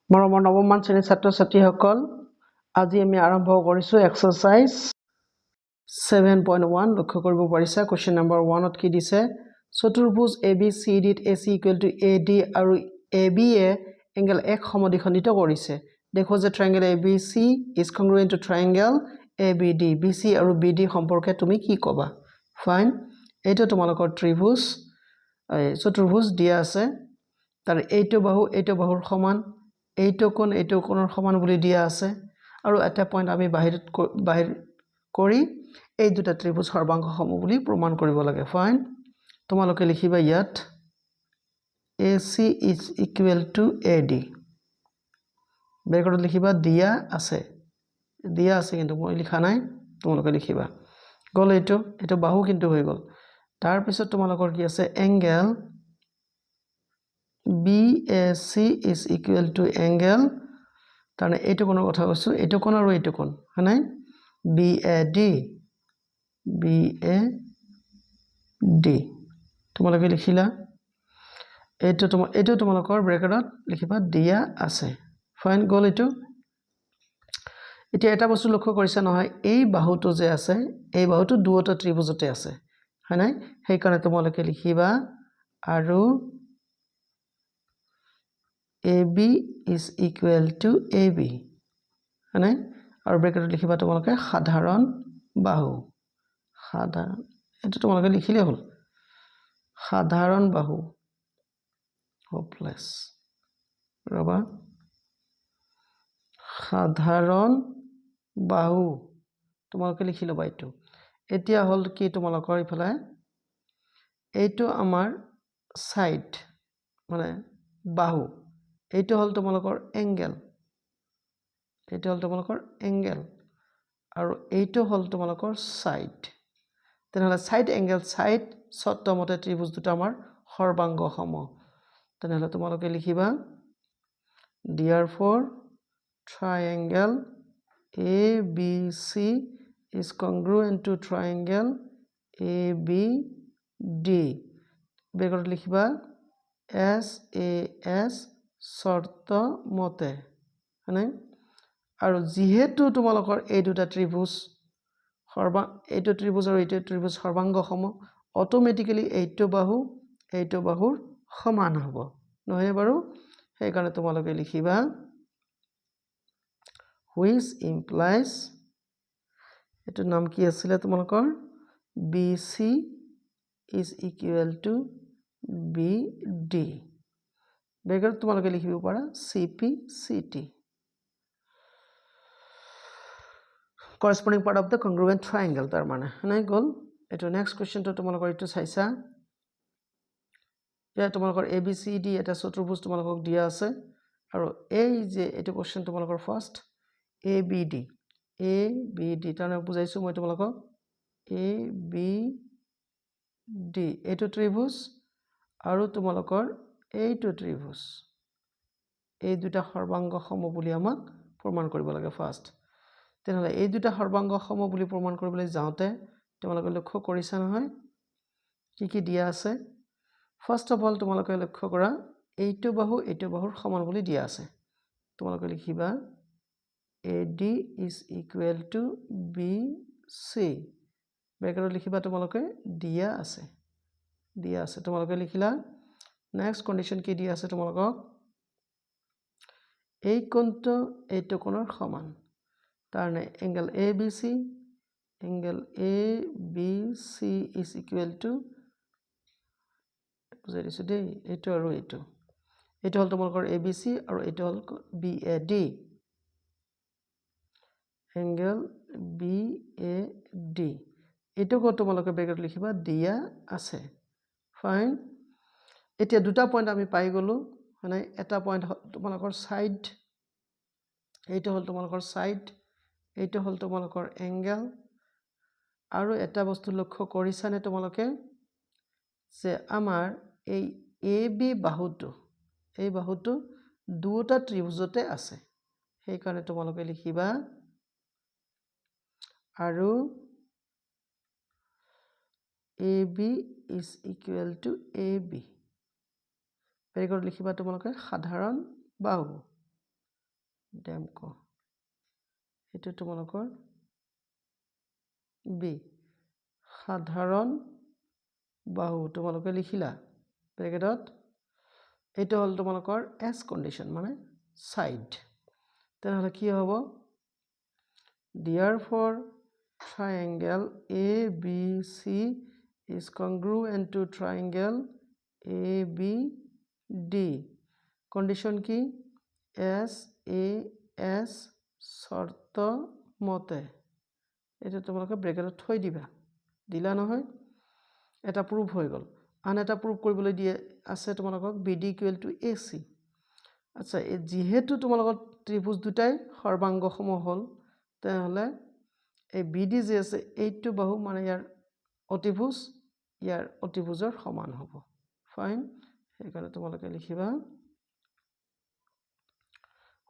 মৰমৰ নৱমমান শ্ৰেণীৰ ছাত্ৰ ছাত্ৰীসকল আজি আমি আৰম্ভ কৰিছোঁ এক্সাৰসাইজ 7.1 লক্ষ্য কৰিব পাৰিছা কোৱেশ্চন নম্বৰ 1 ত কি দিছে চতুৰ্ভুজ ABCD ত AC = AD আৰু AB এ এংগল এক সমদ্বিখণ্ডিত কৰিছে দেখো যে triangle ABC is congruent to triangle ABD BC আৰু BD সম্পৰ্কে তুমি কি ক'বা ফাইন এইটো তোমালোকৰ ত্ৰিভুজ চতুৰ্ভুজ দিয়া আছে তাৰ এইটো বাহুৰ সমান এইটো কোণৰ সমান বুলি দিয়া আছে আৰু এটা পইণ্ট আমি বাহিৰ কৰি এই দুটা ত্ৰিভুজ সৰ্বাংগ সম বুলি প্ৰমাণ কৰিব লাগে ফাইন তোমালোকে লিখিবা ইয়াত AC is equal to AD ব্ৰেকেটত লিখিবা দিয়া আছে কিন্তু মই লিখা নাই তোমালোকে লিখিবা গল এইটো বাহু কিন্তু হৈ গল তাৰ পিছত তোমালোকৰ কি আছে angle BAC is equal to angle তাৰনে এইটো কোণৰ কথা কৈছো এইটো কোণ আৰু এইটো কোণ হয়নে BAD তোমালোকে লিখিলা এইটো তোমালোকৰ ব্ৰেকেটত লিখিবা দিয়া আছে ফাইন গল এইটো এতিয়া এটা বস্তু লক্ষ্য কৰিছা নহয় এই বাহুটো যে আছে এই বাহুটো দুটা ত্ৰিভুজতে আছে হয়নে সেই কাৰণে তোমালোকে লিখিবা আৰু AB is equal to AB হয়নে আৰু ব্ৰেকেটত লিখিবা তোমালোকে সাধাৰণ বাহু এইটো তোমালোকে লিখিলে হ'ল সাধাৰণ বাহু হোপলেছ ৰবা সাধাৰণ বাহু তোমালোকে লিখি লবা এইটো এতিয়া হল কি তোমালোকৰ ইফালে এইটো আমাৰ সাইড মানে বাহু এইটো হল তোমালোকৰ এংগেল আৰু এইটো হল তোমালোকৰ সাইড তেনেহলে সাইড এংগেল সাইড সত্যমতে ত্ৰিভুজ দুটা আমাৰ সৰ্বাংগ সম তেনেহলে তোমালোকে লিখিবা therefore triangle ABC is congruent to triangle ABD ব্ৰেকেটত লিখিবা SAS শৰ্ত মতে মানে আৰু যেহেতু তোমালোকৰ এই দুটা ত্ৰিভুজ এইটো ত্ৰিভুজ আৰু এইটো ত্ৰিভুজ সৰ্বাংগ সম অটোমেটিক্যালি এইটো বাহুৰ সমান হ'ব নহয় বাৰু সেই কাৰণে তোমালোকে লিখিবা which implies এটো নাম কি আছিল তোমালোকৰ BC is equal to BD ব্ৰেকেটত তোমালোকে লিখিব পাৰা CPCT corresponding part of the congruent triangle তাৰ মানে নাই গল এটো নেক্সট কোৱেশ্চনটো তোমালোকৰ এটো চাইছা ইয়া তোমালোকৰ ABCD এটা চতুৰ্ভুজ তোমালোকক দিয়া আছে আৰু এই যে এটো কোৱেশ্চন তোমালোকৰ ফাৰ্স্ট ABD তাৰনে বুজাইছো মই তোমালোকক ABD এটো ত্ৰিভুজ আৰু তোমালোকৰ এইটো ত্ৰিভুজ এই দুটা সৰ্বাংগ সম বুলি আমাক প্ৰমাণ কৰিব লাগে ফাৰ্স্ট তেনেহলে এই দুটা সৰ্বাংগ সম বুলি প্ৰমাণ কৰিবলৈ যাওতে তোমালোকে লক্ষ্য কৰিছা নহয় কি দিয়া আছে ফাৰ্স্ট অফ অল তোমালোকে লক্ষ্য কৰা এইটো বাহুৰ সমান বুলি দিয়া আছে তোমালোকে লিখিবা AD is equal to BC ব্ৰেকেটত লিখিবা তোমালোকে দিয়া আছে তোমালোকে লিখিলা নেক্সট কন্ডিশন কি দিয়া আছে তোমালোকক এই কোণটো এইটো কোণৰ সমান তাৰনে angle ABC is equal to বুজাই দিছো দেই এইটো আৰু এইটো হল তোমালোকৰ ABC আৰু এইটো হল BAD এংগেল BAD এইটো কত তোমালোকে ব্ৰেকেট লিখিবা দিয়া আছে ফাইন এতিয়া দুটা পইণ্ট আমি পাই গলো মানে এটা পইণ্ট তোমালোকৰ সাইড এইটো হল তোমালোকৰ সাইড এইটো হল তোমালোকৰ এংগেল আৰু এটা বস্তু লক্ষ্য কৰিছানে তোমালোকে যে আমাৰ এই AB বাহুটো দুটা ত্ৰিভুজতে আছে সেই কাৰণে তোমালোকে লিখিবা আৰু AB is equal to AB ব্ৰেকেটত লিখিবা তোমালোকে সাধাৰণ বাহু ডেমকো এটো তোমালোকৰ বি সাধাৰণ বাহু তোমালোকে লিখিলা ব্ৰেকেটত এটো হল তোমালোকৰ এস কন্ডিশন মানে সাইড তেনেহলে কি হ'ব therefore triangle ABC is congruent to triangle ABD condition কি SAS শর্ত মতে এটা তোমালোকে ব্ৰেকেটত থৈ দিবা দিলা নহয় এটা প্ৰুফ হৈ গল আন এটা প্ৰুফ কৰিবলৈ দিয়ে আছে তোমালোকক BD = AC আচ্ছা এই যেহেতু তোমালোকৰ ত্ৰিভুজ দুটাই সৰ্বাংগ সম হল তেনেহলে এই BD যে আছে এইটো বাহু মানে ইয়াৰ অতিভুজৰ সমান হ'ব ফাইন সেইকাৰণে তোমালোকে লিখিবা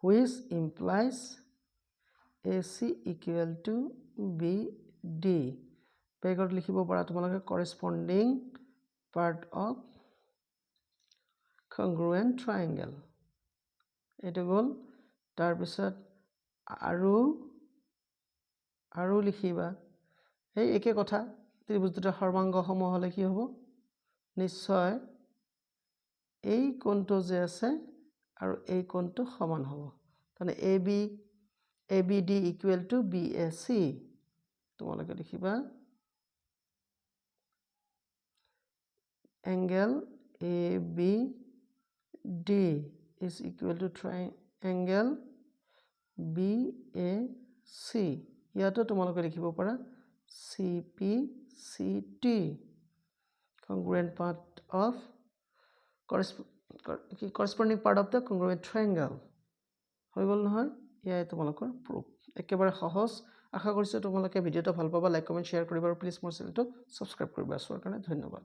which implies AC = BD ব্ৰেকেটত লিখিব পাৰা তোমালোকে corresponding part of congruent triangle এটো গল তাৰ পিছত আৰু লিখিবা এই একে কথা ত্ৰিভুজ দুটা সৰ্বাংগ সম হলে কি হ'ব নিশ্চয় এই কোণটো যে আছে আৰু এই কোণটো সমান হ'ব মানে ABD = BAC তোমালোকে লিখিবা angle ABD is equal to triangle BAC ইয়াতো তোমালোকে লিখিব পাৰা CPCT congruent part of corresponding part of the congruent triangle হৈ গল নহয় ইয়াই তোমালোকৰ প্ৰুফ একেবাৰে সহজ আশা কৰিছো তোমালোকে ভিডিওটো ভাল পাবা লাইক কমেন্ট শেয়াৰ কৰিবা আৰু প্লিজ মোৰ চেনেলটো সাবস্ক্ৰাইব কৰিবা সবৰ কাৰণে ধন্যবাদ